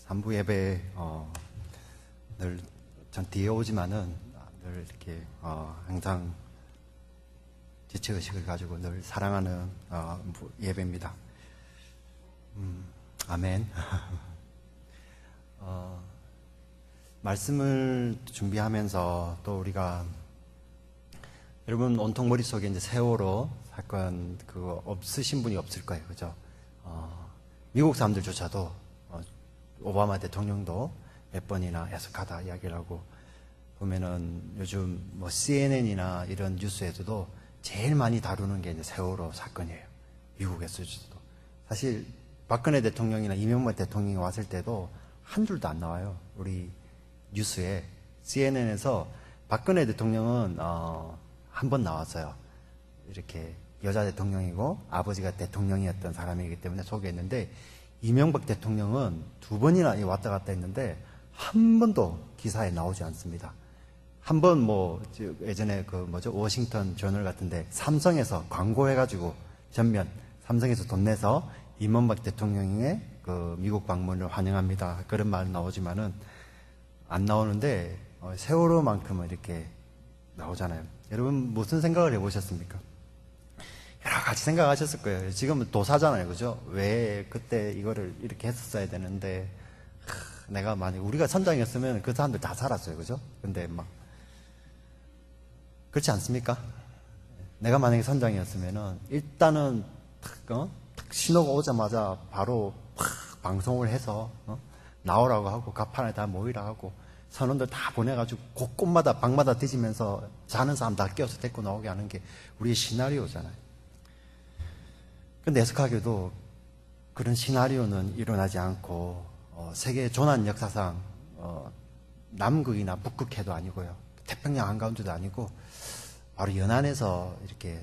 3부 예배 늘 전 뒤에 오지만은 늘 이렇게 항상 지체의식을 가지고 늘 사랑하는 예배입니다. 아멘. 말씀을 준비하면서 또 우리가 여러분 온통 머릿속에 이제 세월호 사건 그거 없으신 분이 없을 거예요. 그죠? 미국 사람들조차도 오바마 대통령도 몇 번이나 해석하다 이야기를 하고 보면은 요즘 뭐 CNN이나 이런 뉴스에서도 제일 많이 다루는 게 이제 세월호 사건이에요. 미국에서도. 사실 박근혜 대통령이나 이명박 대통령이 왔을 때도 한 줄도 안 나와요. 우리 뉴스에 CNN에서 박근혜 대통령은 한 번 나왔어요. 이렇게 여자 대통령이고 아버지가 대통령이었던 사람이기 때문에 소개했는데 이명박 대통령은 2번이나 왔다 갔다 했는데 한 번도 기사에 나오지 않습니다. 한 번 예전에 워싱턴 저널 같은데 삼성에서 광고해가지고 전면 삼성에서 돈 내서 이명박 대통령의 그 미국 방문을 환영합니다. 그런 말 나오지만은 안 나오는데 세월호만큼은 이렇게 나오잖아요. 여러분 무슨 생각을 해보셨습니까? 여러 가지 생각하셨을 거예요. 지금은 도사잖아요. 그죠? 왜 그때 이거를 이렇게 했었어야 되는데 내가 만약 우리가 선장이었으면 그 사람들 다 살았어요. 그죠? 근데 그렇지 않습니까? 내가 만약에 선장이었으면은 일단은 탁 신호가 오자마자 바로 방송을 해서 나오라고 하고 갑판에 다 모이라 하고 선원들 다 보내가지고 곳곳마다 방마다 뒤지면서 자는 사람 다 깨워서 데리고 나오게 하는 게 우리의 시나리오잖아요. 근데 애석하게도 그런 시나리오는 일어나지 않고 세계 조난 역사상 남극이나 북극해도 아니고요. 태평양 한가운데도 아니고 바로 연안에서 이렇게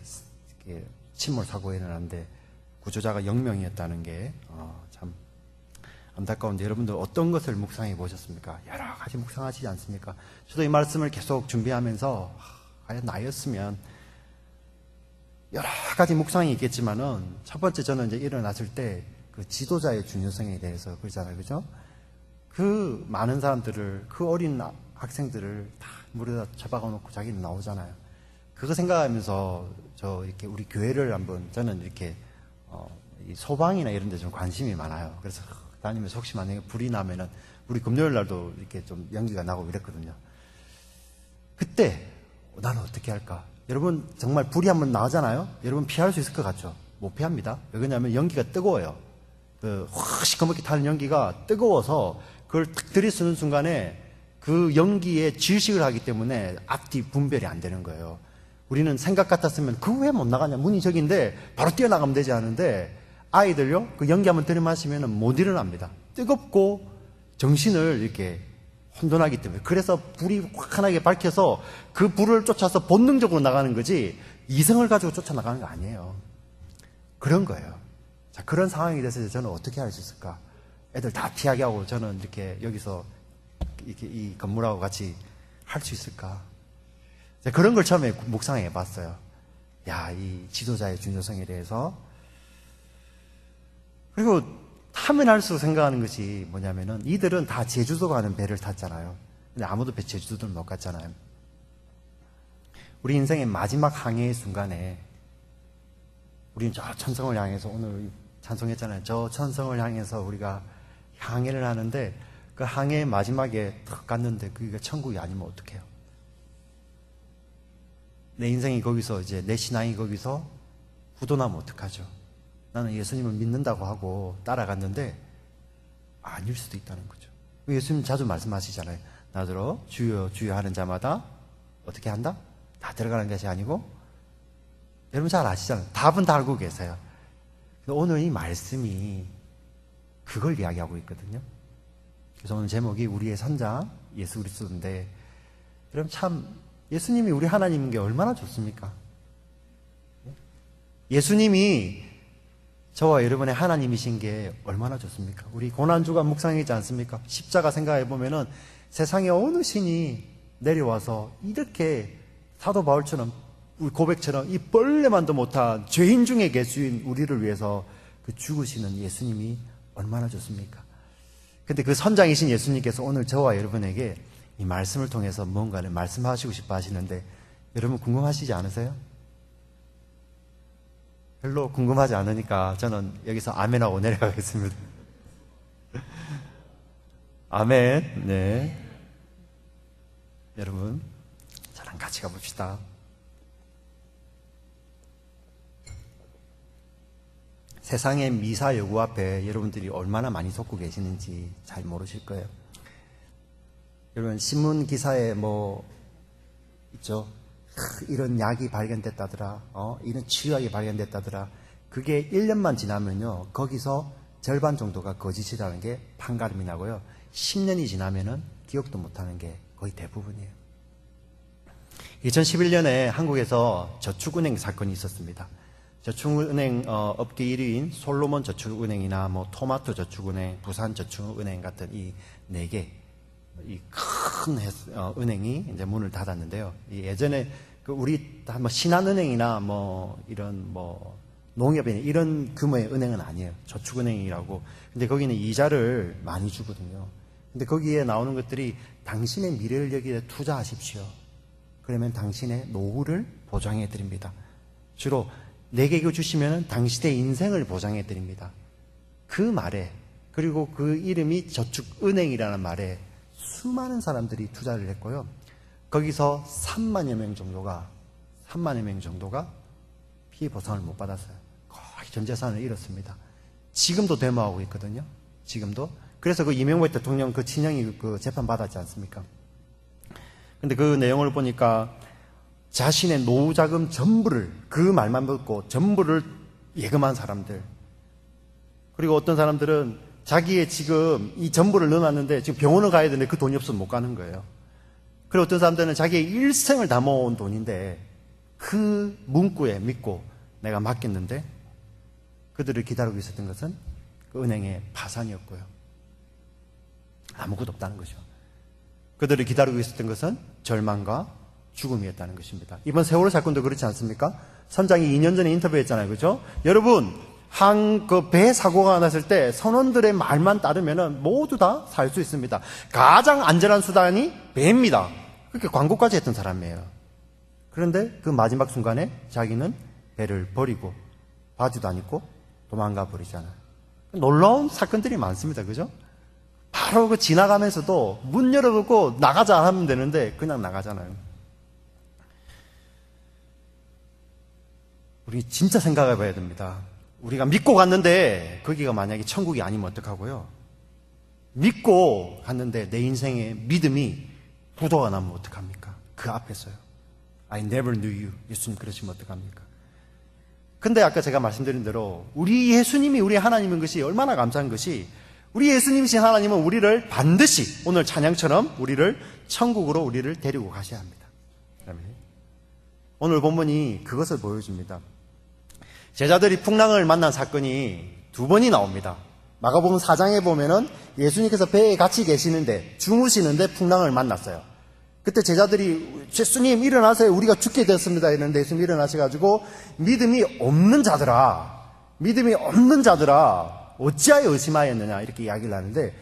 침몰 사고가 일어났는데 구조자가 0명이었다는 게 참 안타까운데 여러분들 어떤 것을 묵상해 보셨습니까? 여러 가지 묵상하시지 않습니까? 저도 이 말씀을 계속 준비하면서 과연 나였으면 여러 가지 묵상이 있겠지만은 첫 번째 저는 이제 일어났을 때 그 지도자의 중요성에 대해서 그러잖아요. 그죠? 그 많은 사람들을, 그 어린 학생들을 다 물에다 처박아 놓고 자기는 나오잖아요. 그거 생각하면서 이렇게 우리 교회를 한번 저는 이렇게 이 소방이나 이런 데 좀 관심이 많아요. 그래서 다니면서 혹시 만약에 불이 나면은 우리 금요일 날도 이렇게 좀 연기가 나고 이랬거든요. 그때 나는 어떻게 할까? 여러분 정말 불이 한번 나잖아요. 여러분 피할 수 있을 것 같죠? 못 피합니다. 왜냐하면 연기가 뜨거워요. 확 시커멓게 타는 연기가 뜨거워서 그걸 탁 들이쓰는 순간에 그 연기에 질식을 하기 때문에 앞뒤 분별이 안 되는 거예요. 우리는 생각 같았으면 그 왜 못 나가냐? 문이 저기인데 바로 뛰어나가면 되지 않은데 아이들요? 그 연기 한번 들이마시면 못 일어납니다. 뜨겁고 정신을 이렇게 혼돈하기 때문에. 그래서 불이 환하게 밝혀서 그 불을 쫓아서 본능적으로 나가는 거지 이성을 가지고 쫓아나가는 거 아니에요. 그런 거예요. 자, 그런 상황이 돼서 저는 어떻게 할 수 있을까? 애들 다 피하게 하고 저는 이렇게 여기서 이렇게 이 건물하고 같이 할 수 있을까? 그런 걸 처음에 묵상해 봤어요. 이 지도자의 중요성에 대해서. 그리고 하면 할수록 생각하는 것이 뭐냐면은 이들은 다 제주도 가는 배를 탔잖아요. 근데 아무도 제주도를 못 갔잖아요. 우리 인생의 마지막 항해의 순간에 우리는 저 천성을 향해서 오늘 찬송했잖아요. 저 천성을 향해서 우리가 항해를 하는데 그 항해의 마지막에 턱 갔는데 그게 천국이 아니면 어떡해요? 내 인생이 거기서 이제 내 신앙이 거기서 후도나면 어떡하죠? 나는 예수님을 믿는다고 하고 따라갔는데 아닐 수도 있다는 거죠. 예수님 자주 말씀하시잖아요. 나더러 주여 주여 하는 자마다 어떻게 한다? 다 들어가는 것이 아니고 여러분 잘 아시잖아요. 답은 다 알고 계세요. 오늘 이 말씀이 그걸 이야기하고 있거든요. 그래서 오늘 제목이 우리의 선장 예수 그리스도인데 여러분 참 예수님이 우리 하나님인 게 얼마나 좋습니까? 예수님이 저와 여러분의 하나님이신 게 얼마나 좋습니까? 우리 고난주가 묵상이지 않습니까? 십자가 생각해 보면은 세상에 어느 신이 내려와서 이렇게 사도 바울처럼 우리 고백처럼 이 벌레만도 못한 죄인 중에 계수인 우리를 위해서 그 죽으시는 예수님이 얼마나 좋습니까? 근데 그 선장이신 예수님께서 오늘 저와 여러분에게 이 말씀을 통해서 뭔가를 말씀하시고 싶어 하시는데 여러분 궁금하시지 않으세요? 별로 궁금하지 않으니까 저는 여기서 아멘하고 내려가겠습니다. 아멘. 네. 여러분, 저랑 같이 가봅시다. 세상의 미사 여구 앞에 여러분들이 얼마나 많이 속고 계시는지 잘 모르실 거예요. 여러분, 신문 기사에 뭐 있죠? 이런 약이 발견됐다더라. 이런 치료약이 발견됐다더라. 그게 1년만 지나면요, 거기서 절반 정도가 거짓이라는 게 판가름이 나고요. 10년이 지나면은 기억도 못하는 게 거의 대부분이에요. 2011년에 한국에서 저축은행 사건이 있었습니다. 저축은행 업계 1위인 솔로몬 저축은행이나 뭐 토마토 저축은행, 부산 저축은행 같은 이 4개 이 큰 은행이 이제 문을 닫았는데요. 예전에 우리 뭐 신한은행이나 뭐 이런 뭐 농협이나 이런 규모의 은행은 아니에요. 저축은행이라고. 근데 거기는 이자를 많이 주거든요. 근데 거기에 나오는 것들이 당신의 미래를 여기에 투자하십시오. 그러면 당신의 노후를 보장해 드립니다. 주로 4개 이거 주시면 당신의 인생을 보장해 드립니다. 그 말에, 그리고 그 이름이 저축은행이라는 말에 수많은 사람들이 투자를 했고요. 거기서 3만여 명 정도가 피해 보상을 못 받았어요. 거의 전 재산을 잃었습니다. 지금도 데모하고 있거든요. 지금도. 그래서 그 이명박 대통령 그 친형이 그 재판 받았지 않습니까? 근데 그 내용을 보니까 자신의 노후 자금 전부를, 그 말만 듣고 전부를 예금한 사람들. 그리고 어떤 사람들은 자기의 지금 이 전부를 넣어놨는데 지금 병원을 가야 되는데 그 돈이 없어서 못 가는 거예요. 그리고 어떤 사람들은 자기의 일생을 다 모아온 돈인데 그 문구에 믿고 내가 맡겼는데 그들을 기다리고 있었던 것은 그 은행의 파산이었고요. 아무것도 없다는 거죠. 그들을 기다리고 있었던 것은 절망과 죽음이었다는 것입니다. 이번 세월호 사건도 그렇지 않습니까? 선장이 2년 전에 인터뷰했잖아요. 그죠? 여러분, 그 배 사고가 났을 때 선원들의 말만 따르면 모두 다 살 수 있습니다. 가장 안전한 수단이 배입니다. 그렇게 광고까지 했던 사람이에요. 그런데 그 마지막 순간에 자기는 배를 버리고 바지도 안 입고 도망가 버리잖아요. 놀라운 사건들이 많습니다. 그죠? 바로 그 지나가면서도 문 열어놓고 나가자 하면 되는데 그냥 나가잖아요. 우리 진짜 생각해 봐야 됩니다. 우리가 믿고 갔는데 거기가 만약에 천국이 아니면 어떡하고요? 믿고 갔는데 내 인생의 믿음이 부도가 나면 어떡합니까? 그 앞에서요. I never knew you. 예수님 그러시면 어떡합니까? 근데 아까 제가 말씀드린 대로 우리 예수님이 우리 하나님인 것이 얼마나 감사한 것이 우리 예수님이신 하나님은 우리를 반드시 오늘 찬양처럼 우리를 천국으로 우리를 데리고 가셔야 합니다. 오늘 본문이 그것을 보여줍니다. 제자들이 풍랑을 만난 사건이 2번이 나옵니다. 마가복음 4장에 보면은 예수님께서 배에 같이 계시는데 주무시는데 풍랑을 만났어요. 그때 제자들이 예수님 일어나세요. 우리가 죽게 됐습니다. 이랬는데 예수님 일어나셔가지고 믿음이 없는 자들아 어찌하여 의심하였느냐 이렇게 이야기를 하는데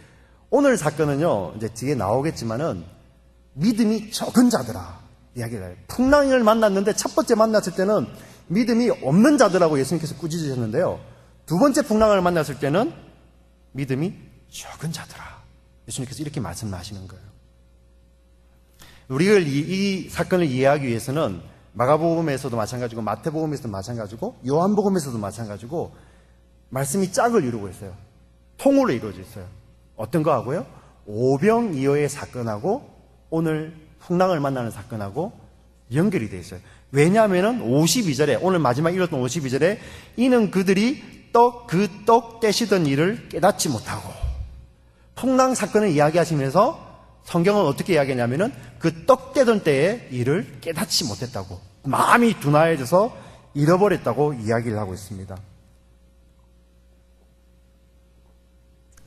오늘 사건은요 이제 뒤에 나오겠지만은 믿음이 적은 자들아 이야기를 해요. 풍랑을 만났는데 첫 번째 만났을 때는 믿음이 없는 자들하고 예수님께서 꾸짖으셨는데요. 2번째 풍랑을 만났을 때는 믿음이 적은 자들아. 예수님께서 이렇게 말씀하시는 거예요. 우리가 이 사건을 이해하기 위해서는 마가복음에서도 마찬가지고 마태복음에서도 마찬가지고 요한복음에서도 마찬가지고 말씀이 짝을 이루고 있어요. 통으로 이루어져 있어요. 어떤 거 하고요? 오병이어의 사건하고 오늘 풍랑을 만나는 사건하고 연결이 되어 있어요. 왜냐하면 52절에 오늘 마지막 읽었던 52절에 이는 그들이 떡 떼시던 일을 깨닫지 못하고 풍랑 사건을 이야기하시면서 성경은 어떻게 이야기하냐면은 그 떡 떼던 때의 일을 깨닫지 못했다고 마음이 둔하여져서 잃어버렸다고 이야기를 하고 있습니다.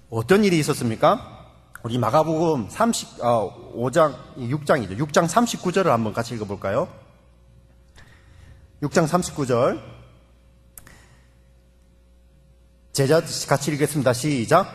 어떤 일이 있었습니까? 우리 마가복음 6장 39절을 한번 같이 읽어볼까요? 6장 39절 제자 같이 읽겠습니다. 시작.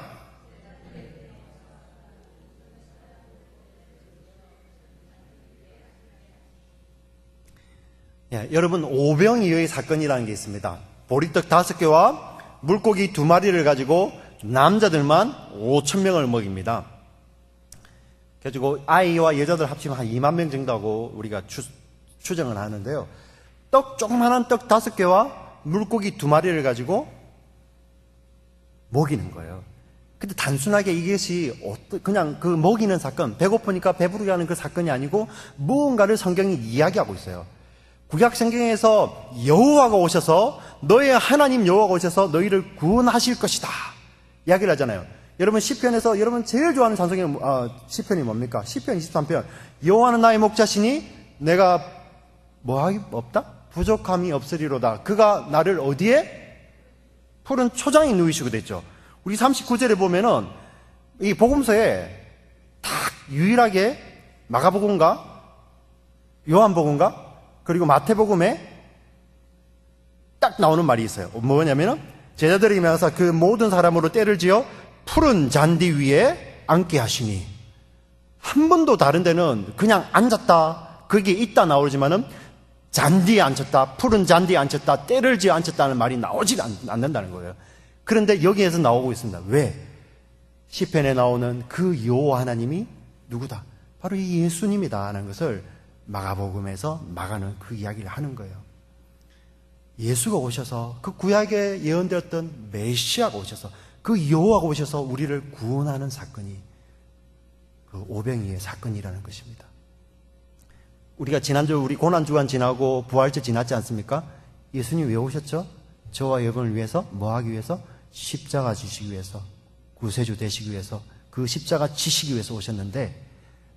네, 여러분 오병이어의 사건이라는 게 있습니다. 보리떡 5개와 물고기 2마리를 가지고 남자들만 5,000명을 먹입니다. 그래가지고 아이와 여자들 합치면 한 2만 명 정도 하고 우리가 추정을 하는데요. 조그만한 떡 5개와 물고기 2마리를 가지고 먹이는 거예요. 근데 단순하게 이것이 그냥 그 먹이는 사건, 배고프니까 배부르게 하는 그 사건이 아니고 무언가를 성경이 이야기하고 있어요. 구약 성경에서 여호와가 오셔서 너의 하나님 여호와가 오셔서 너희를 구원하실 것이다 이야기를 하잖아요. 여러분 시편에서 여러분 제일 좋아하는 찬송이 시편이 뭡니까? 시편 23편. 여호와는 나의 목자시니 내가 뭐하기 없다? 부족함이 없으리로다. 그가 나를 어디에? 푸른 초장에 누이시고 됐죠. 우리 39절에 보면은 이 복음서에 딱 유일하게 마가복음과 요한복음과 그리고 마태복음에 딱 나오는 말이 있어요. 뭐냐면은 제자들이 일어나서 그 모든 사람으로 때를 지어 푸른 잔디 위에 앉게 하시니. 한 번도 다른 데는 그냥 앉았다 거기에 있다 나오지만은 잔디에 앉혔다, 푸른 잔디에 앉혔다, 때를 지어 앉혔다는 말이 나오지 않는다는 거예요. 그런데 여기에서 나오고 있습니다. 왜? 시편에 나오는 그 여호와 하나님이 누구다? 바로 이 예수님이다 하는 것을 마가복음에서 마가는 그 이야기를 하는 거예요. 예수가 오셔서 그 구약에 예언되었던 메시아가 오셔서 그 여호와가 오셔서 우리를 구원하는 사건이 그 오병이의 사건이라는 것입니다. 우리가 지난주 우리 고난주간 지나고 부활절 지났지 않습니까? 예수님 왜 오셨죠? 저와 여러분을 위해서 뭐 하기 위해서? 십자가 지시기 위해서, 구세주 되시기 위해서, 그 십자가 지시기 위해서 오셨는데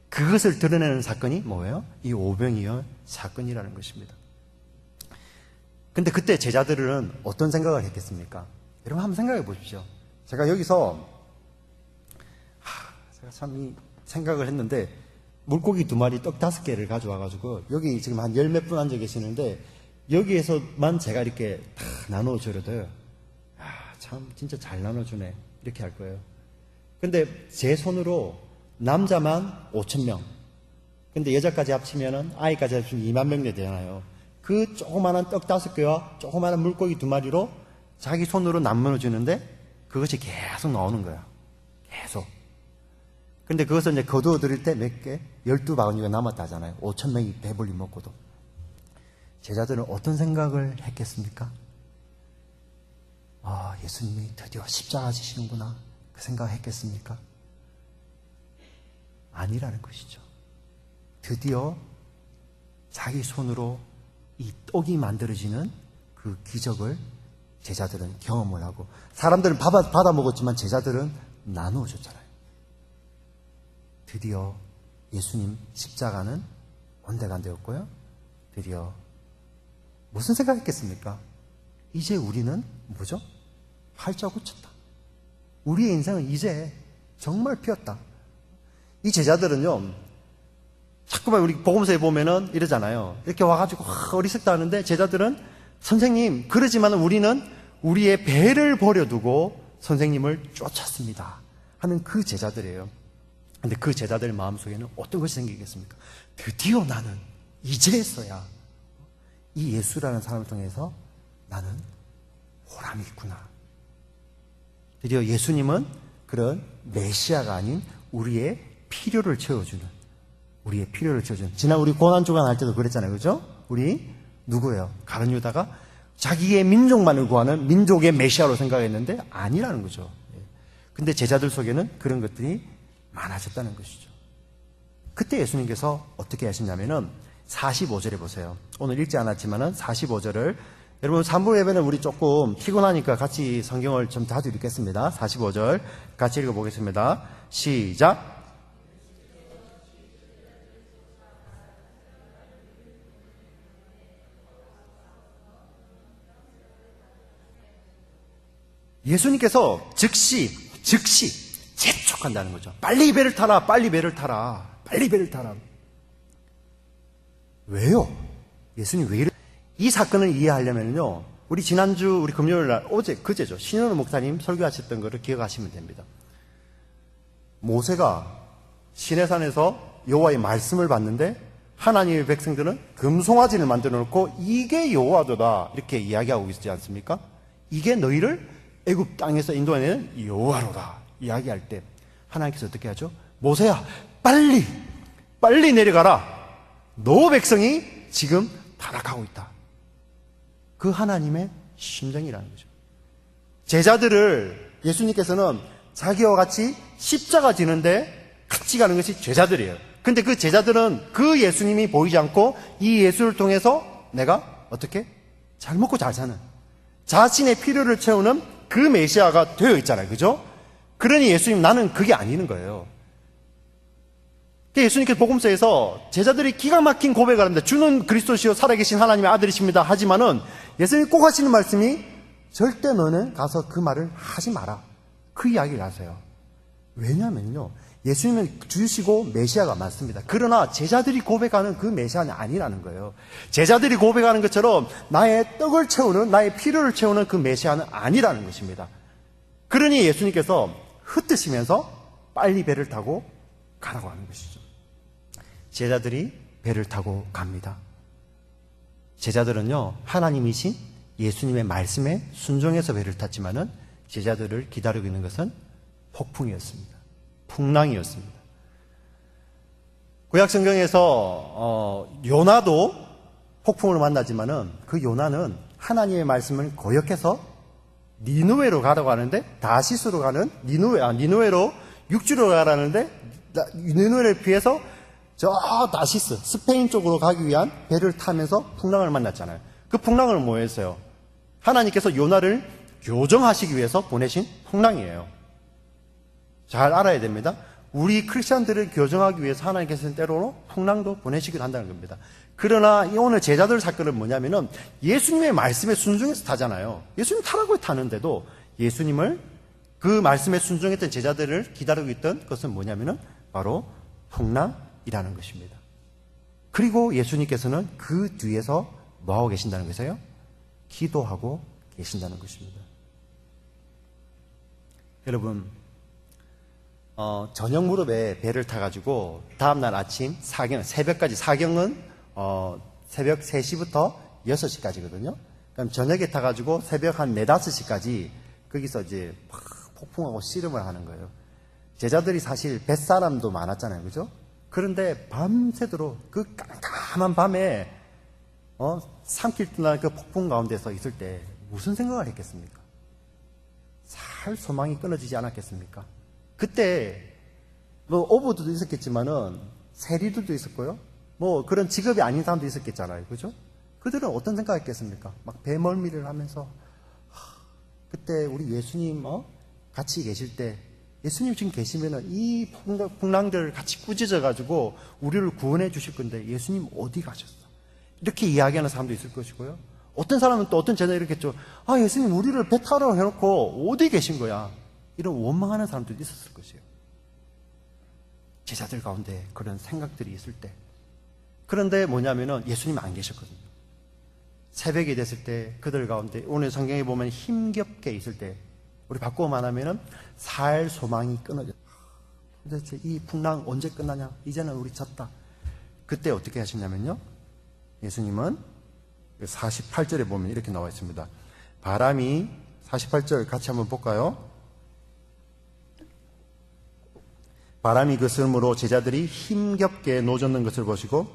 그것을 드러내는 사건이 뭐예요? 이 오병이어 사건이라는 것입니다. 근데 그때 제자들은 어떤 생각을 했겠습니까? 여러분 한번 생각해 보십시오. 제가 여기서 제가 참 이 생각을 했는데 물고기 2마리 떡 5개를 가져와가지고 여기 지금 한 10몇 분 앉아 계시는데 여기에서만 제가 이렇게 다 나눠줘도 참 진짜 잘 나눠주네 이렇게 할 거예요. 근데 제 손으로 남자만 5,000명, 근데 여자까지 합치면은 아이까지 합치면 2만 명 되잖아요. 그 조그마한 떡 5개와 조그마한 물고기 2마리로 자기 손으로 나눠주는데 그것이 계속 나오는 거야. 계속. 근데 그것을 이제 거두어 드릴 때 몇 개? 12바구니가 남았다 하잖아요. 5,000명이 배불리 먹고도. 제자들은 어떤 생각을 했겠습니까? 예수님이 드디어 십자가 지시는구나. 그 생각을 했겠습니까? 아니라는 것이죠. 드디어 자기 손으로 이 떡이 만들어지는 그 기적을 제자들은 경험을 하고, 사람들은 받아 먹었지만 제자들은 나누어 줬잖아요. 드디어 예수님 십자가는 온데간데였고요. 드디어 무슨 생각했겠습니까? 이제 우리는 뭐죠? 활짝 웃쳤다. 우리의 인생은 이제 정말 피었다. 이 제자들은요, 자꾸만 우리 복음서에 보면은 이러잖아요. 이렇게 와가지고 어리석다 하는데 제자들은 선생님, 그러지만 우리는 우리의 배를 버려두고 선생님을 쫓았습니다 하는 그 제자들이에요. 근데 그 제자들 마음속에는 어떤 것이 생기겠습니까? 드디어 나는 이제서야 이 예수라는 사람을 통해서 나는 보람이 있구나. 드디어 예수님은 그런 메시아가 아닌 우리의 필요를 채워주는, 지난 우리 고난주간 할 때도 그랬잖아요. 그죠? 우리 누구예요? 가룟 유다가 자기의 민족만을 구하는 민족의 메시아로 생각했는데 아니라는 거죠. 근데 제자들 속에는 그런 것들이 많아졌다는 것이죠. 그때 예수님께서 어떻게 하셨냐면은 45절에 보세요. 오늘 읽지 않았지만은 45절을, 여러분 3부 예배는 우리 조금 피곤하니까 같이 성경을 좀 자주 읽겠습니다. 45절 같이 읽어보겠습니다. 시작. 예수님께서 즉시 재촉한다는 거죠. 빨리 배를 타라. 왜요? 예수님 왜 이래? 이 사건을 이해하려면요, 우리 지난주 우리 금요일 날 그제죠. 신현우 목사님 설교하셨던 거를 기억하시면 됩니다. 모세가 시내산에서 여호와의 말씀을 받는데 하나님의 백성들은 금송아지를 만들어 놓고 이게 여호와도다 이렇게 이야기하고 있지 않습니까? 이게 너희를 애굽 땅에서 인도해낸 여호와로다 이야기할 때 하나님께서 어떻게 하죠? 모세야 빨리 내려가라. 너 백성이 지금 타락하고 있다. 그 하나님의 심정이라는 거죠. 제자들을 예수님께서는 자기와 같이 십자가 지는데 같이 가는 것이 제자들이에요. 근데 그 제자들은 그 예수님이 보이지 않고 이 예수를 통해서 내가 어떻게 잘 먹고 잘 사는 자신의 필요를 채우는 그 메시아가 되어 있잖아요. 그죠? 그러니 예수님 나는 그게 아니는 거예요. 예수님께서 복음서에서 제자들이 기가 막힌 고백을 합니다. 주는 그리스도시요 살아계신 하나님의 아들이십니다. 하지만은 예수님이 꼭 하시는 말씀이 절대 너는 가서 그 말을 하지 마라. 그 이야기를 하세요. 왜냐면요. 예수님은 주시고 메시아가 맞습니다. 그러나 제자들이 고백하는 그 메시아는 아니라는 거예요. 제자들이 고백하는 것처럼 나의 떡을 채우는 나의 필요를 채우는 그 메시아는 아니라는 것입니다. 그러니 예수님께서 흩으시면서 빨리 배를 타고 가라고 하는 것이죠. 제자들이 배를 타고 갑니다. 제자들은요, 하나님이신 예수님의 말씀에 순종해서 배를 탔지만은 제자들을 기다리고 있는 것은 폭풍이었습니다. 풍랑이었습니다. 구약 성경에서 요나도 폭풍을 만나지만은 그 요나는 하나님의 말씀을 거역해서 니누웨로 가라고 하는데 다시스로 가는 니누웨로 육지로 가라는데 니누웨를 피해서 저 다시스 스페인 쪽으로 가기 위한 배를 타면서 풍랑을 만났잖아요. 그 풍랑을 뭐 했어요? 하나님께서 요나를 교정하시기 위해서 보내신 풍랑이에요. 잘 알아야 됩니다. 우리 크리스천들을 교정하기 위해서 하나님께서는 때로는 풍랑도 보내시기도 한다는 겁니다. 그러나 오늘 제자들 사건은 뭐냐면은 예수님의 말씀에 순종해서 타잖아요. 예수님 타라고 타는데도 예수님을 그 말씀에 순종했던 제자들을 기다리고 있던 것은 뭐냐면은 바로 풍랑이라는 것입니다. 그리고 예수님께서는 그 뒤에서 뭐하고 계신다는 것이에요? 기도하고 계신다는 것입니다. 여러분, 저녁 무렵에 배를 타가지고 다음날 아침 새벽까지 사경은 새벽 3시부터 6시까지거든요. 그럼 저녁에 타가지고 새벽 한 4, 5시까지 거기서 이제 막 폭풍하고 씨름을 하는 거예요. 제자들이 사실 뱃사람도 많았잖아요. 그죠? 그런데 밤새도록 그 깜깜한 밤에 삼킬 듯한 그 폭풍 가운데서 있을 때 무슨 생각을 했겠습니까? 살 소망이 끊어지지 않았겠습니까? 그때 뭐 어부들도 있었겠지만은 세리들도 있었고요. 뭐 그런 직업이 아닌 사람도 있었겠잖아요. 그죠? 그들은 어떤 생각했겠습니까? 막 배멀미를 하면서 그때 우리 예수님 같이 계실 때 예수님 지금 계시면은 이 풍랑들 같이 꾸짖어 가지고 우리를 구원해 주실 건데 예수님 어디 가셨어? 이렇게 이야기하는 사람도 있을 것이고요. 어떤 사람은 또 어떤 제자 이렇게 했죠. 예수님 우리를 배 타러 해놓고 어디 계신 거야? 이런 원망하는 사람들도 있었을 것이에요. 제자들 가운데 그런 생각들이 있을 때. 그런데 뭐냐면은 예수님 안 계셨거든요. 새벽이 됐을 때 그들 가운데 오늘 성경에 보면 힘겹게 있을 때 우리 바꾸어 말하면은 살 소망이 끊어져. 도대체 이 풍랑 언제 끝나냐? 이제는 우리 졌다. 그때 어떻게 하시냐면요. 예수님은 48절에 보면 이렇게 나와 있습니다. 바람이 48절 같이 한번 볼까요? 바람이 그 스므로 제자들이 힘겹게 노젓는 것을 보시고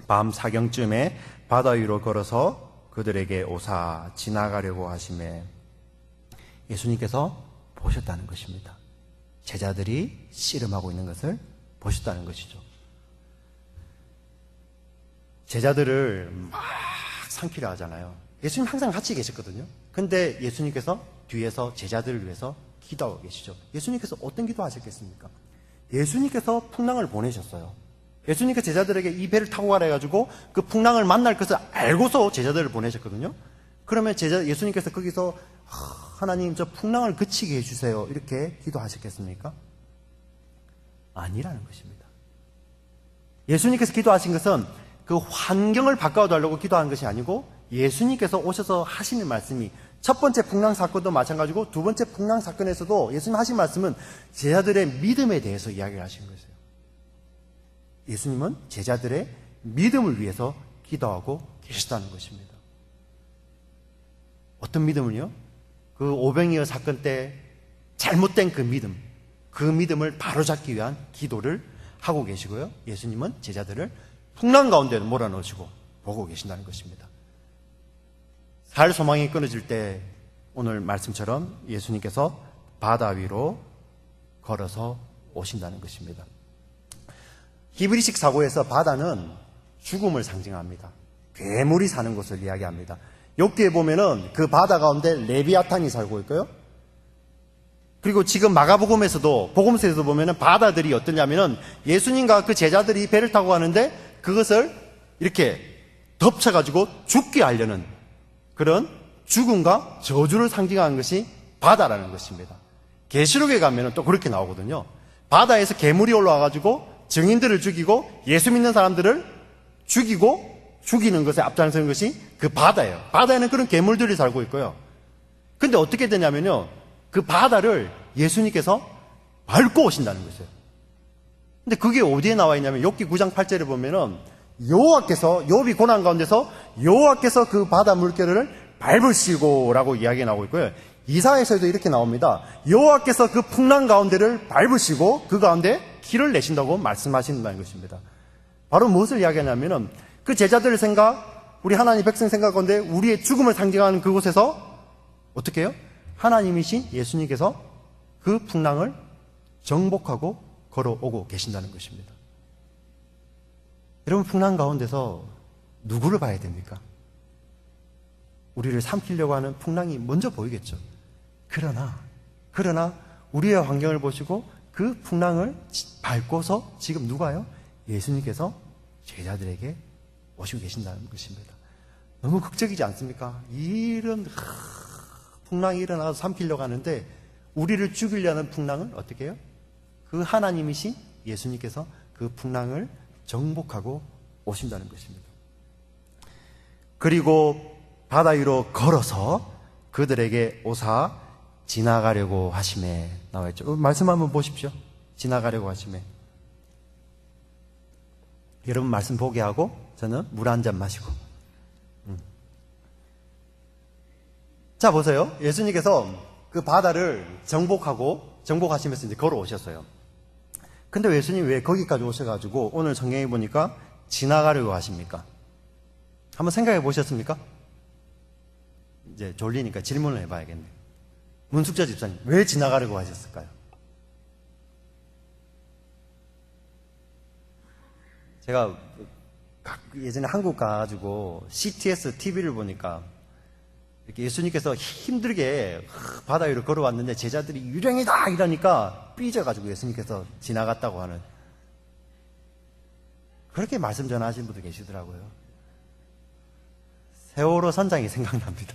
밤 사경쯤에 바다 위로 걸어서 그들에게 오사 지나가려고 하시매 예수님께서 보셨다는 것입니다. 제자들이 씨름하고 있는 것을 보셨다는 것이죠. 제자들을 막 삼키려 하잖아요. 예수님 항상 같이 계셨거든요. 근데 예수님께서 뒤에서 제자들을 위해서 기도하고 계시죠. 예수님께서 어떤 기도 하셨겠습니까? 예수님께서 풍랑을 보내셨어요. 예수님께서 제자들에게 이 배를 타고 가라 해가지고 그 풍랑을 만날 것을 알고서 제자들을 보내셨거든요. 그러면 예수님께서 거기서 하나님 저 풍랑을 그치게 해주세요 이렇게 기도하셨겠습니까? 아니라는 것입니다. 예수님께서 기도하신 것은 그 환경을 바꿔달라고 기도하는 것이 아니고 예수님께서 오셔서 하시는 말씀이 첫 번째 풍랑 사건도 마찬가지고 두 번째 풍랑 사건에서도 예수님 하신 말씀은 제자들의 믿음에 대해서 이야기를 하신 것이에요. 예수님은 제자들의 믿음을 위해서 기도하고 계시다는 것입니다. 어떤 믿음을요? 그 오병이어 사건 때 잘못된 그 믿음을 바로잡기 위한 기도를 하고 계시고요. 예수님은 제자들을 풍랑 가운데 몰아넣으시고 보고 계신다는 것입니다. 살 소망이 끊어질 때 오늘 말씀처럼 예수님께서 바다 위로 걸어서 오신다는 것입니다. 히브리식 사고에서 바다는 죽음을 상징합니다. 괴물이 사는 곳을 이야기합니다. 욥기에 보면은 그 바다 가운데 레비아탄이 살고 있고요. 그리고 지금 마가복음에서도 복음서에서 보면은 바다들이 어떠냐면은 예수님과 그 제자들이 배를 타고 가는데 그것을 이렇게 덮쳐가지고 죽게 하려는 그런 죽음과 저주를 상징하는 것이 바다라는 것입니다. 계시록에 가면은 또 그렇게 나오거든요. 바다에서 괴물이 올라와가지고 증인들을 죽이고 예수 믿는 사람들을 죽이는 것에 앞장서는 것이 그 바다예요. 바다에는 그런 괴물들이 살고 있고요. 근데 어떻게 되냐면요. 그 바다를 예수님께서 밟고 오신다는 것이에요. 근데 그게 어디에 나와 있냐면 욥기 9장 8절에 보면은 여호와께서 욥이 고난 가운데서 여호와께서 그 바다 물결을 밟으시고라고 이야기가 나오고 있고요. 이사야서에도 이렇게 나옵니다. 여호와께서 그 풍랑 가운데를 밟으시고 그 가운데 길을 내신다고 말씀하신다는 것입니다. 바로 무엇을 이야기하냐면은 그 제자들 생각, 우리 하나님 백성 생각 가운데 우리의 죽음을 상징하는 그곳에서 어떻게 해요? 하나님이신 예수님께서 그 풍랑을 정복하고 걸어오고 계신다는 것입니다. 여러분, 풍랑 가운데서 누구를 봐야 됩니까? 우리를 삼키려고 하는 풍랑이 먼저 보이겠죠. 그러나 우리의 환경을 보시고 그 풍랑을 밟고서 지금 누가요? 예수님께서 제자들에게 오시고 계신다는 것입니다. 너무 극적이지 않습니까? 이런 풍랑이 일어나서 삼키려고 하는데 우리를 죽이려는 풍랑을 어떻게 해요? 그 하나님이신 예수님께서 그 풍랑을 정복하고 오신다는 것입니다. 그리고 바다 위로 걸어서 그들에게 오사 지나가려고 하심에 나와있죠. 말씀 한번 보십시오. 지나가려고 하심에. 여러분 말씀 보게 하고 저는 물 한 잔 마시고. 자, 보세요. 예수님께서 그 바다를 정복하시면서 이제 걸어오셨어요. 근데 예수님이 왜 거기까지 오셔가지고 오늘 성경에 보니까 지나가려고 하십니까? 한번 생각해 보셨습니까? 이제 졸리니까 질문을 해봐야겠네. 문숙자 집사님, 왜 지나가려고 하셨을까요? 제가 예전에 한국 가가지고 CTS TV를 보니까 이렇게 예수님께서 힘들게 바다 위로 걸어왔는데 제자들이 유령이다 이러니까 삐져가지고 예수님께서 지나갔다고 하는 그렇게 말씀 전하신 분도 계시더라고요. 세월호 선장이 생각납니다.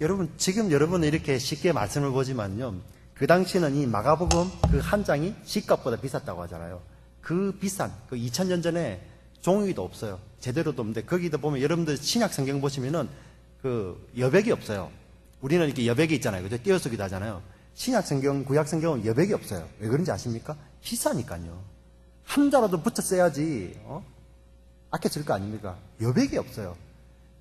여러분, 지금 여러분은 이렇게 쉽게 말씀을 보지만요, 그 당시에는 이 마가복음 그 한 장이 집값보다 비쌌다고 하잖아요. 그 비싼, 그 2000년 전에 종이도 없어요. 제대로도 없는데, 거기다 보면 여러분들 신약 성경 보시면은 그 여백이 없어요. 우리는 이렇게 여백이 있잖아요. 그죠? 띄어쓰기도 하잖아요. 신약 성경, 구약 성경은 여백이 없어요. 왜 그런지 아십니까? 비싸니까요. 한 자라도 붙여 써야지, 아껴 쓸 거 아닙니까? 여백이 없어요.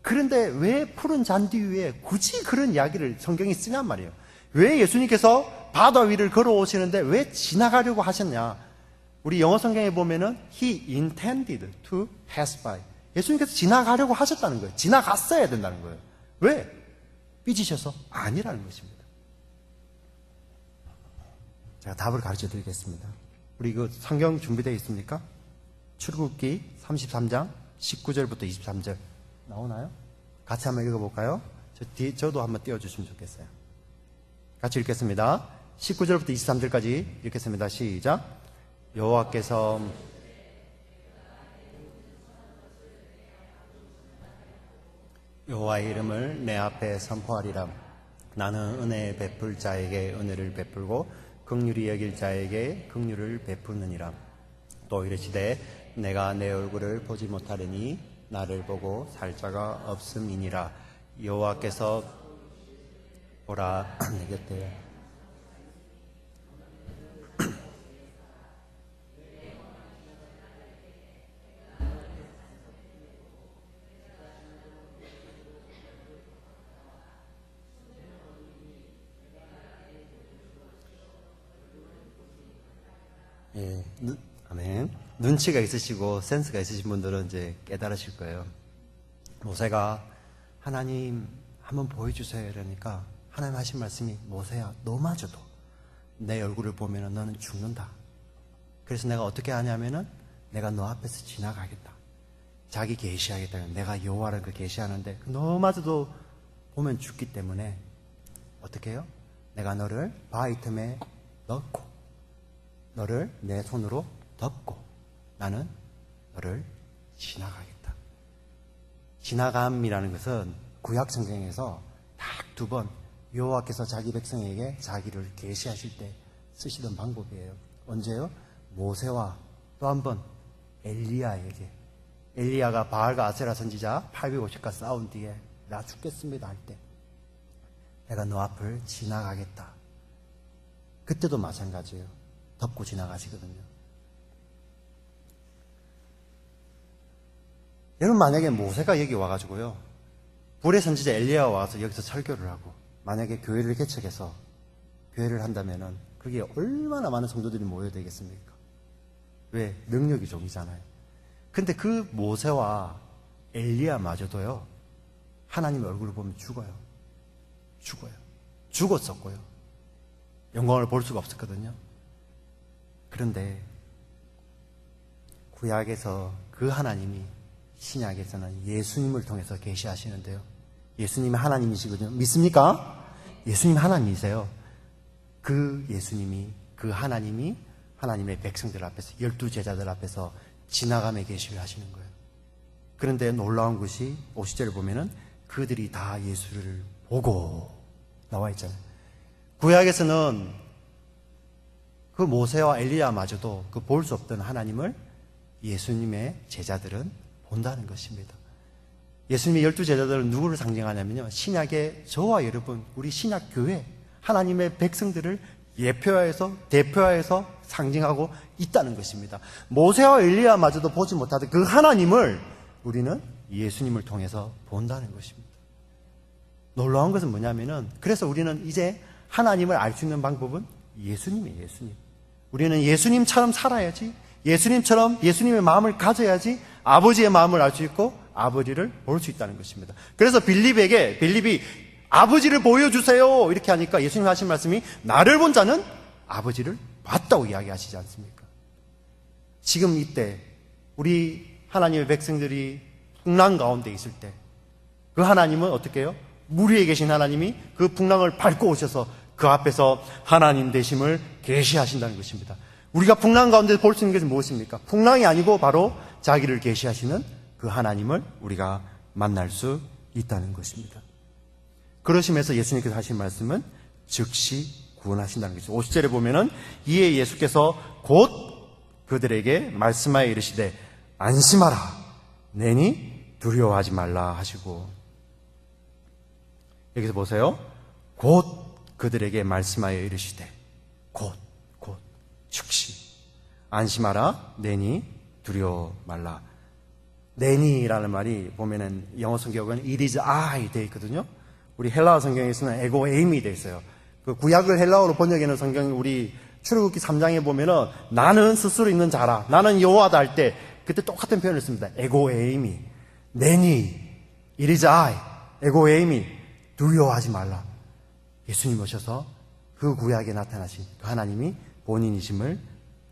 그런데 왜 푸른 잔디 위에 굳이 그런 이야기를 성경이 쓰냔 말이에요. 왜 예수님께서 바다 위를 걸어오시는데 왜 지나가려고 하셨냐? 우리 영어 성경에 보면은 He intended to pass by. 예수님께서 지나가려고 하셨다는 거예요. 지나갔어야 된다는 거예요. 왜? 삐지셔서? 아니라는 것입니다. 제가 답을 가르쳐 드리겠습니다. 우리 그 성경 준비되어 있습니까? 출애굽기 33장 19절부터 23절 나오나요? 같이 한번 읽어볼까요? 저도 한번 띄워주시면 좋겠어요. 같이 읽겠습니다. 19절부터 23절까지 읽겠습니다. 시작. 여호와께서 여호와의 이름을 내 앞에 선포하리라. 나는 은혜 베풀 자에게 은혜를 베풀고 긍휼히 여길 자에게 긍휼을 베푸느니라. 또 이르시되 내가 내 얼굴을 보지 못하리니 나를 보고 살 자가 없음이니라. 여호와께서 보라 내 곁에 예, 아멘. 눈치가 있으시고 센스가 있으신 분들은 이제 깨달으실 거예요. 모세가 하나님 한번 보여주세요 이러니까 하나님 하신 말씀이 모세야 너마저도 내 얼굴을 보면 너는 죽는다. 그래서 내가 어떻게 하냐면은 내가 너 앞에서 지나가겠다. 자기 계시하겠다. 내가 여호와라는 그 계시하는데 너마저도 보면 죽기 때문에 어떻게 해요? 내가 너를 바위 틈에 넣고 너를 내 손으로 덮고 나는 너를 지나가겠다. 지나감이라는 것은 구약 성경에서 딱 두 번 여호와께서 자기 백성에게 자기를 계시하실 때 쓰시던 방법이에요. 언제요? 모세와 또 한 번 엘리야에게. 엘리야가 바알과 아세라 선지자 850가 싸운 뒤에 나 죽겠습니다 할 때 내가 너 앞을 지나가겠다. 그때도 마찬가지예요. 덮고 지나가시거든요. 여러분 만약에 모세가 여기 와가지고요 불의 선지자 엘리야가 와서 여기서 설교를 하고 만약에 교회를 개척해서 교회를 한다면은 그게 얼마나 많은 성도들이 모여야 되겠습니까? 왜? 능력이 종이잖아요. 근데 그 모세와 엘리야마저도요 하나님의 얼굴을 보면 죽어요. 죽었었고요. 영광을 볼 수가 없었거든요. 그런데 구약에서 그 하나님이 신약에서는 예수님을 통해서 계시하시는데요. 예수님이 하나님이시거든요. 믿습니까? 예수님이 하나님이세요. 그 예수님이, 그 하나님이 하나님의 백성들 앞에서 12제자들 앞에서 지나가며 계시를 하시는 거예요. 그런데 놀라운 것이 50절을 보면은 그들이 다 예수를 보고 나와 있잖아요. 구약에서는 그 모세와 엘리야마저도 그 볼 수 없던 하나님을 예수님의 제자들은 본다는 것입니다. 예수님의 12제자들은 누구를 상징하냐면요. 신약의 저와 여러분, 우리 신약 교회, 하나님의 백성들을 예표화해서, 대표화해서 상징하고 있다는 것입니다. 모세와 엘리야마저도 보지 못하던 그 하나님을 우리는 예수님을 통해서 본다는 것입니다. 놀라운 것은 뭐냐면은, 그래서 우리는 이제 하나님을 알 수 있는 방법은 예수님이에요, 예수님. 우리는 예수님처럼 살아야지, 예수님처럼 예수님의 마음을 가져야지 아버지의 마음을 알 수 있고 아버지를 볼 수 있다는 것입니다. 그래서 빌립이 아버지를 보여주세요 이렇게 하니까 예수님 하신 말씀이 나를 본 자는 아버지를 봤다고 이야기하시지 않습니까? 지금 이때 우리 하나님의 백성들이 풍랑 가운데 있을 때 그 하나님은 어떻게 해요? 물 위에 계신 하나님이 그 풍랑을 밟고 오셔서 그 앞에서 하나님 되심을 계시하신다는 것입니다. 우리가 풍랑 가운데 볼 수 있는 것은 무엇입니까? 풍랑이 아니고 바로 자기를 계시하시는 그 하나님을 우리가 만날 수 있다는 것입니다. 그러시면서 예수님께서 하신 말씀은 즉시 구원하신다는 것이죠. 50절에 보면은 이에 예수께서 곧 그들에게 말씀하여 이르시되 안심하라 내니 두려워하지 말라 하시고, 여기서 보세요. 곧 그들에게 말씀하여 이르시되 곧 즉시 안심하라 내니 두려워 말라. 내니라는 말이 보면은 영어 성경은 it is I 되어 있거든요. 우리 헬라어 성경에서는 에고 에임이 되어 있어요. 그 구약을 헬라어로 번역하는 성경 우리 출애굽기 3장에 보면은 나는 스스로 있는 자라, 나는 여호와다 할 때 그때 똑같은 표현을 씁니다. 에고 에임이 내니 it is I 에고 에임이 두려워하지 말라. 예수님 오셔서 그 구약에 나타나신 그 하나님이 본인이심을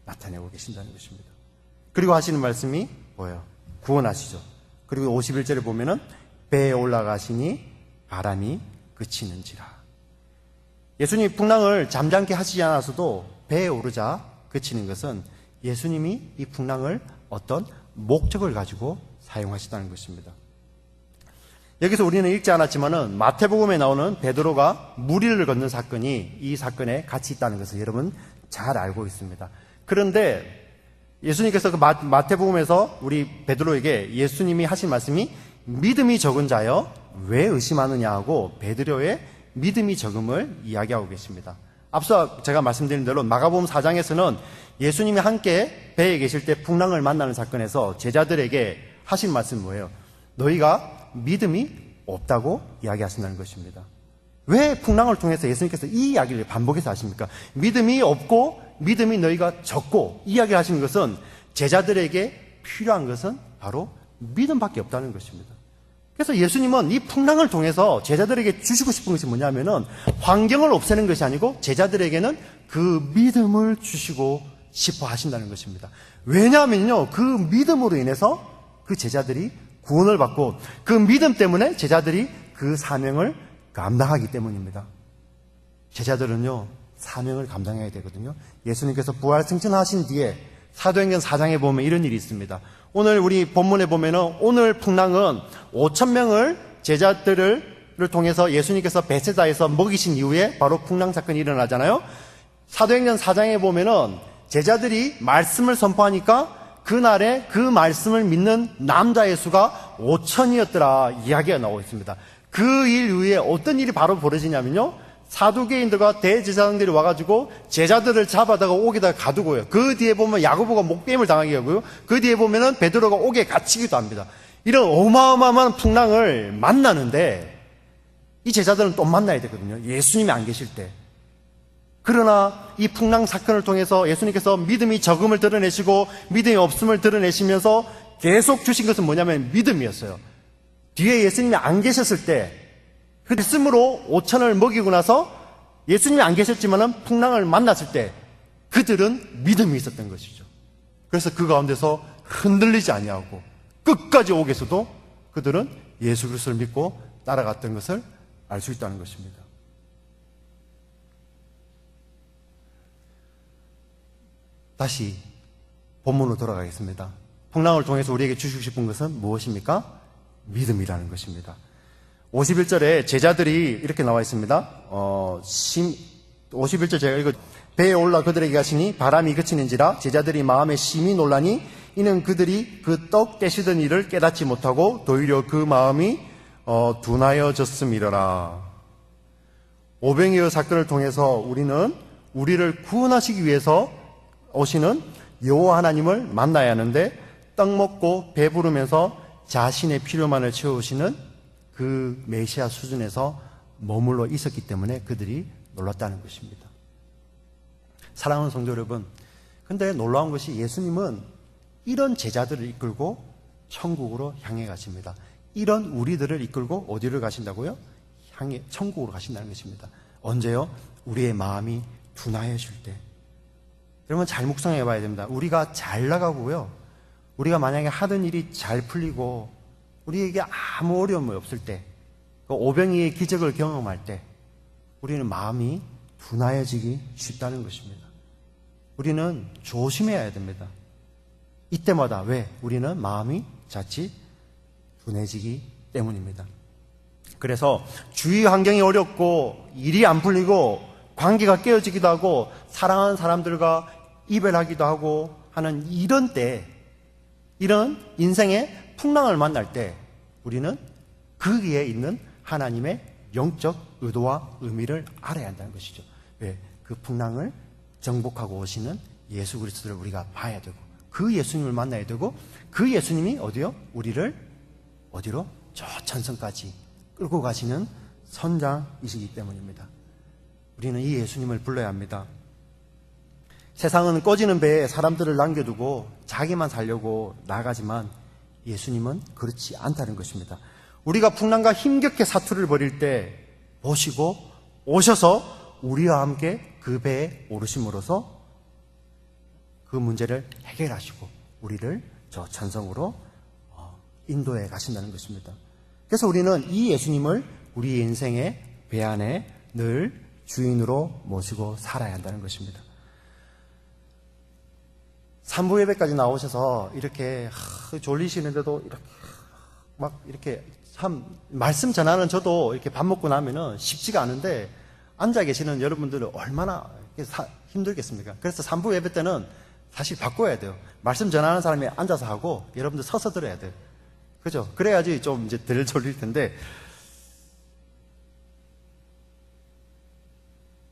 나타내고 계신다는 것입니다. 그리고 하시는 말씀이 뭐예요? 구원하시죠. 그리고 51절에 보면은 배에 올라가시니 바람이 그치는지라. 예수님이 풍랑을 잠잠케 하시지 않아서도 배에 오르자 그치는 것은 예수님이 이 풍랑을 어떤 목적을 가지고 사용하시다는 것입니다. 여기서 우리는 읽지 않았지만은 마태복음에 나오는 베드로가 물 위를 걷는 사건이 이 사건에 같이 있다는 것을 여러분 잘 알고 있습니다. 그런데 예수님께서 그 마태복음에서 우리 베드로에게 예수님이 하신 말씀이 믿음이 적은 자여 왜 의심하느냐 하고 베드로의 믿음이 적음을 이야기하고 계십니다. 앞서 제가 말씀드린 대로 마가복음 4장에서는 예수님이 함께 배에 계실 때 풍랑을 만나는 사건에서 제자들에게 하신 말씀은 뭐예요? 너희가 믿음이 없다고 이야기하신다는 것입니다. 왜 풍랑을 통해서 예수님께서 이 이야기를 반복해서 하십니까? 믿음이 없고 믿음이 너희가 적고 이야기를 하시는 것은 제자들에게 필요한 것은 바로 믿음밖에 없다는 것입니다. 그래서 예수님은 이 풍랑을 통해서 제자들에게 주시고 싶은 것이 뭐냐면은 환경을 없애는 것이 아니고 제자들에게는 그 믿음을 주시고 싶어 하신다는 것입니다. 왜냐하면요, 그 믿음으로 인해서 그 제자들이 구원을 받고 그 믿음 때문에 제자들이 그 사명을 감당하기 때문입니다. 제자들은요, 사명을 감당해야 되거든요. 예수님께서 부활 승천하신 뒤에 사도행전 4장에 보면 이런 일이 있습니다. 오늘 우리 본문에 보면은 오늘 풍랑은 5,000명을 제자들을 통해서 예수님께서 베세다에서 먹이신 이후에 바로 풍랑 사건이 일어나잖아요. 사도행전 4장에 보면은 제자들이 말씀을 선포하니까 그날에 그 말씀을 믿는 남자의 수가 5,000이었더라 이야기가 나오고 있습니다. 그 일 이후에 어떤 일이 바로 벌어지냐면요, 사두개인들과 대제사장들이 와가지고 제자들을 잡아다가 옥에다가 가두고요. 그 뒤에 보면 야고보가 목베임을 당하게 하고요. 그 뒤에 보면은 베드로가 옥에 갇히기도 합니다. 이런 어마어마한 풍랑을 만나는데 이 제자들은 또 만나야 되거든요. 예수님이 안 계실 때. 그러나 이 풍랑 사건을 통해서 예수님께서 믿음이 적음을 드러내시고 믿음이 없음을 드러내시면서 계속 주신 것은 뭐냐면 믿음이었어요. 뒤에 예수님이 안 계셨을 때 그 말씀으로 5,000을 먹이고 나서 예수님이 안 계셨지만은 풍랑을 만났을 때 그들은 믿음이 있었던 것이죠. 그래서 그 가운데서 흔들리지 아니하고 끝까지 옥에서도 그들은 예수 그리스도를 믿고 따라갔던 것을 알 수 있다는 것입니다. 다시 본문으로 돌아가겠습니다. 풍랑을 통해서 우리에게 주시고 싶은 것은 무엇입니까? 믿음이라는 것입니다. 51절에 제자들이 이렇게 나와 있습니다. 51절 제가 읽어. 배에 올라 그들에게 가시니 바람이 그치는지라 제자들이 마음에 심히 놀라니 이는 그들이 그 떡 떼시던 일을 깨닫지 못하고 도리어 그 마음이 둔하여졌음이러라. 오병이어 사건을 통해서 우리를 구원하시기 위해서 오시는 여호와 하나님을 만나야 하는데 떡 먹고 배부르면서 자신의 필요만을 채우시는 그 메시아 수준에서 머물러 있었기 때문에 그들이 놀랐다는 것입니다. 사랑하는 성도 여러분, 근데 놀라운 것이 예수님은 이런 제자들을 이끌고 천국으로 향해 가십니다. 이런 우리들을 이끌고 어디를 가신다고요? 향해 천국으로 가신다는 것입니다. 언제요? 우리의 마음이 둔하여질 때. 여러분 잘 묵상해 봐야 됩니다. 우리가 잘 나가고요, 우리가 만약에 하던 일이 잘 풀리고 우리에게 아무 어려움이 없을 때, 그 오병이의 기적을 경험할 때 우리는 마음이 둔하여지기 쉽다는 것입니다. 우리는 조심해야 됩니다. 이때마다 왜? 우리는 마음이 자칫 둔해지기 때문입니다. 그래서 주위 환경이 어렵고 일이 안 풀리고 관계가 깨어지기도 하고 사랑하는 사람들과 이별하기도 하고 하는 이런 때, 이런 인생의 풍랑을 만날 때 우리는 거기에 있는 하나님의 영적 의도와 의미를 알아야 한다는 것이죠. 왜? 그 풍랑을 정복하고 오시는 예수 그리스도를 우리가 봐야 되고 그 예수님을 만나야 되고 그 예수님이 어디요? 우리를 어디로? 저 천성까지 끌고 가시는 선장이시기 때문입니다. 우리는 이 예수님을 불러야 합니다. 세상은 꺼지는 배에 사람들을 남겨두고 자기만 살려고 나가지만 예수님은 그렇지 않다는 것입니다. 우리가 풍랑과 힘겹게 사투를 벌일 때 보시고 오셔서 우리와 함께 그 배에 오르심으로써 그 문제를 해결하시고 우리를 저 천성으로 인도해 가신다는 것입니다. 그래서 우리는 이 예수님을 우리 인생의 배 안에 늘 주인으로 모시고 살아야 한다는 것입니다. 3부 예배까지 나오셔서 이렇게 졸리시는데도 이렇게 막 이렇게 참 말씀 전하는 저도 이렇게 밥 먹고 나면은 쉽지가 않은데 앉아 계시는 여러분들은 얼마나 힘들겠습니까? 그래서 3부 예배 때는 사실 바꿔야 돼요. 말씀 전하는 사람이 앉아서 하고 여러분들 서서 들어야 돼요. 그죠? 그래야지 좀 이제 덜 졸릴 텐데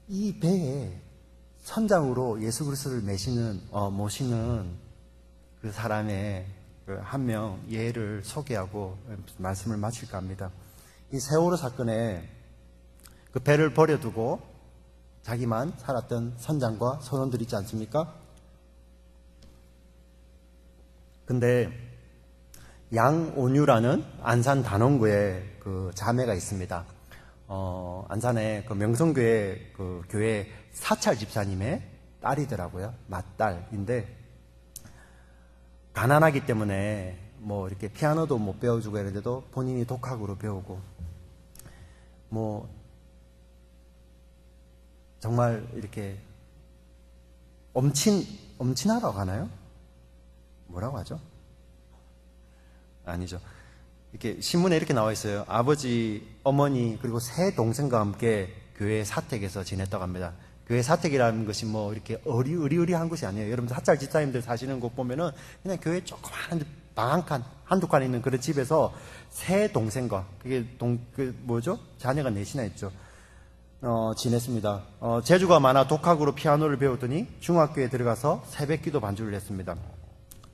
이 배에 선장으로 예수 그리스도를 모시는 그 사람의 그 한 명 예를 소개하고 말씀을 마칠까 합니다. 이 세월호 사건에 그 배를 버려두고 자기만 살았던 선장과 선원들 있지 않습니까? 근데 양온유라는 안산 단원구에 그 자매가 있습니다. 안산에 그 명성교회 그 교회 사찰 집사님의 딸이더라고요. 맏딸인데 가난하기 때문에 뭐 이렇게 피아노도 못 배워주고 이랬는데도 본인이 독학으로 배우고 뭐 정말 이렇게 엄친아라고 하나요? 뭐라고 하죠? 아니죠. 이렇게 신문에 이렇게 나와 있어요. 아버지, 어머니 그리고 세 동생과 함께 교회 사택에서 지냈다고 합니다. 교회 사택이라는 것이 뭐 이렇게 의리의리한 곳이 아니에요. 여러분 사찰 집사님들 사시는 곳 보면은 그냥 교회 조그마한 방 한 칸, 한두 칸 있는 그런 집에서 세 동생과 그게 자녀가 넷이나 있죠. 지냈습니다. 재주가 많아 독학으로 피아노를 배웠더니 중학교에 들어가서 새벽기도 반주를 했습니다.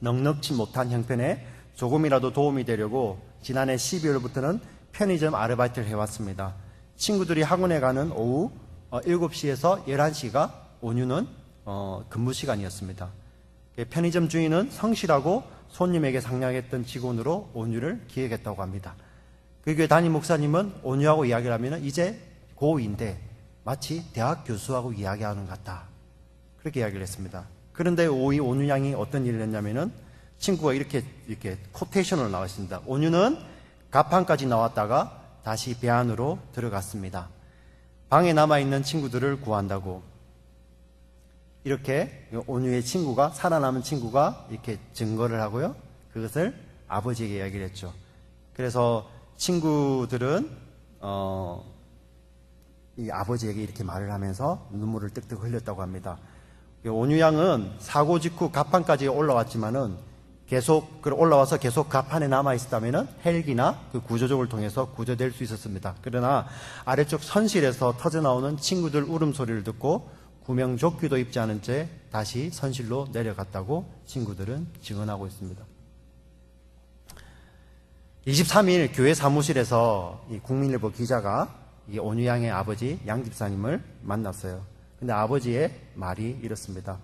넉넉지 못한 형편에 조금이라도 도움이 되려고 지난해 12월부터는 편의점 아르바이트를 해왔습니다. 친구들이 학원에 가는 오후 7시에서 11시가 온유는 근무 시간이었습니다. 편의점 주인은 성실하고 손님에게 상냥했던 직원으로 온유를 기획했다고 합니다. 그 교회 담임 목사님은 온유하고 이야기를 하면 이제 고2인데 마치 대학 교수하고 이야기하는 것 같다. 그렇게 이야기를 했습니다. 그런데 온유 양이 어떤 일을 했냐면은 친구가 이렇게 코테이션을 나왔습니다. 온유는 가판까지 나왔다가 다시 배 안으로 들어갔습니다. 방에 남아있는 친구들을 구한다고. 이렇게 온유의 친구가, 살아남은 친구가 이렇게 증거를 하고요. 그것을 아버지에게 이야기를 했죠. 그래서 친구들은 이 아버지에게 이렇게 말을 하면서 눈물을 뜩뜩 흘렸다고 합니다. 온유 양은 사고 직후 가판까지 올라왔지만은 계속 올라와서 계속 가판에 남아 있었다면은 헬기나 그 구조족을 통해서 구조될 수 있었습니다. 그러나 아래쪽 선실에서 터져 나오는 친구들 울음소리를 듣고 구명조끼도 입지 않은 채 다시 선실로 내려갔다고 친구들은 증언하고 있습니다. 23일 교회 사무실에서 이 국민일보 기자가 이 온유 양의 아버지 양 집사님을 만났어요. 근데 아버지의 말이 이렇습니다.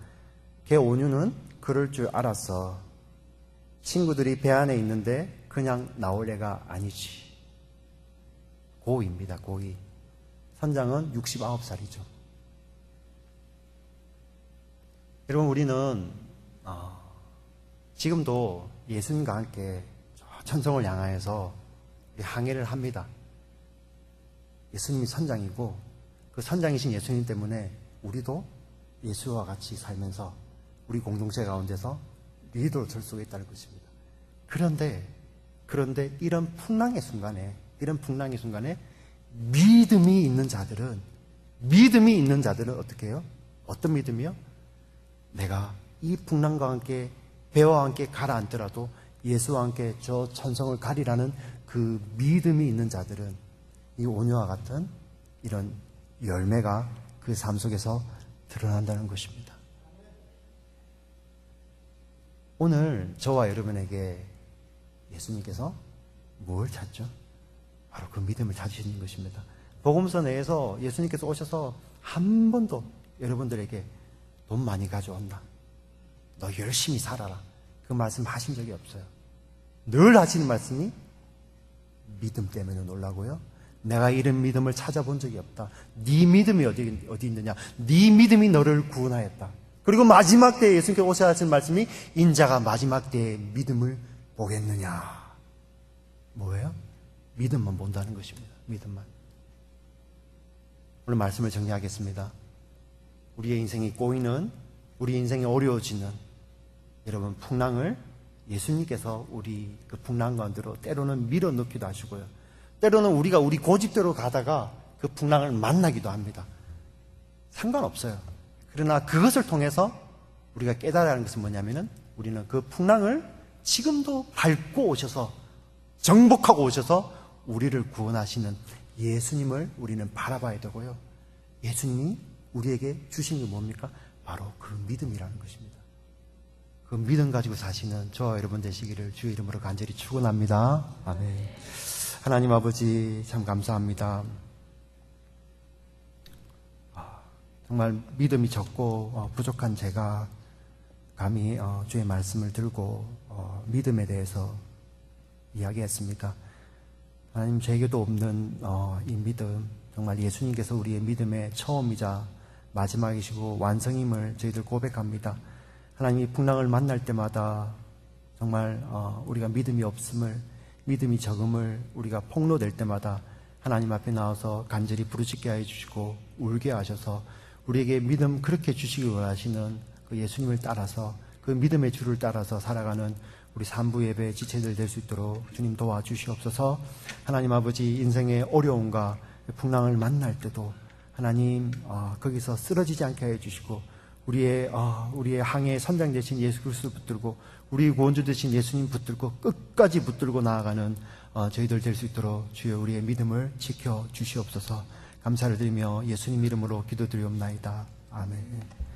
걔 온유는 그럴 줄 알았어. 친구들이 배 안에 있는데 그냥 나올 애가 아니지. 고2입니다. 고2. 선장은 69살이죠. 여러분 우리는 지금도 예수님과 함께 천성을 향하여서 항해를 합니다. 예수님이 선장이고 그 선장이신 예수님 때문에 우리도 예수와 같이 살면서 우리 공동체 가운데서 리더로 설 수가 있다는 것입니다. 그런데 이런 풍랑의 순간에 믿음이 있는 자들은 어떻게 해요? 어떤 믿음이요? 내가 이 풍랑과 함께 배와 함께 가라앉더라도 예수와 함께 저 천성을 가리라는 그 믿음이 있는 자들은 이 온유와 같은 이런 열매가 그 삶 속에서 드러난다는 것입니다. 오늘 저와 여러분에게 예수님께서 뭘 찾죠? 바로 그 믿음을 찾으시는 것입니다. 복음서 내에서 예수님께서 오셔서 한 번도 여러분들에게 돈 많이 가져온다, 너 열심히 살아라, 그 말씀 하신 적이 없어요. 늘 하시는 말씀이 믿음 때문에 놀라고요, 내가 이런 믿음을 찾아본 적이 없다, 네 믿음이 어디 있느냐, 네 믿음이 너를 구원하였다. 그리고 마지막 때에 예수님께서 오셔야 하신 말씀이 인자가 마지막 때에 믿음을 보겠느냐. 뭐예요? 믿음만 본다는 것입니다. 믿음만. 오늘 말씀을 정리하겠습니다. 우리의 인생이 꼬이는, 우리 인생이 어려워지는 여러분 풍랑을 예수님께서 우리 그 풍랑 가운데로 때로는 밀어넣기도 하시고요, 때로는 우리가 우리 고집대로 가다가 그 풍랑을 만나기도 합니다. 상관없어요. 그러나 그것을 통해서 우리가 깨달아야 하는 것은 뭐냐면은 우리는 그 풍랑을 지금도 밟고 오셔서 정복하고 오셔서 우리를 구원하시는 예수님을 우리는 바라봐야 되고요, 예수님이 우리에게 주신 게 뭡니까? 바로 그 믿음이라는 것입니다. 그 믿음 가지고 사시는 저와 여러분 되시기를 주의 이름으로 간절히 축원합니다. 아멘. 하나님 아버지 참 감사합니다. 정말 믿음이 적고 부족한 제가 감히 주의 말씀을 들고 믿음에 대해서 이야기했습니다. 하나님, 저에게도 없는 이 믿음, 정말 예수님께서 우리의 믿음의 처음이자 마지막이시고 완성임을 저희들 고백합니다. 하나님, 이 풍랑을 만날 때마다 정말 우리가 믿음이 없음을, 믿음이 적음을 우리가 폭로될 때마다 하나님 앞에 나와서 간절히 부르짖게 하여 주시고 울게 하셔서 우리에게 믿음 그렇게 주시기 원하시는 그 예수님을 따라서, 그 믿음의 줄을 따라서 살아가는 우리 산부 예배 지체들 될 수 있도록 주님 도와주시옵소서. 하나님 아버지, 인생의 어려움과 풍랑을 만날 때도 하나님 거기서 쓰러지지 않게 하여 주시고 우리의 항해 선장 되신 예수 그리스도 붙들고 우리 구원주 되신 예수님 붙들고 끝까지 붙들고 나아가는 저희들 될 수 있도록 주여 우리의 믿음을 지켜 주시옵소서. 감사를 드리며 예수님 이름으로 기도드리옵나이다. 아멘.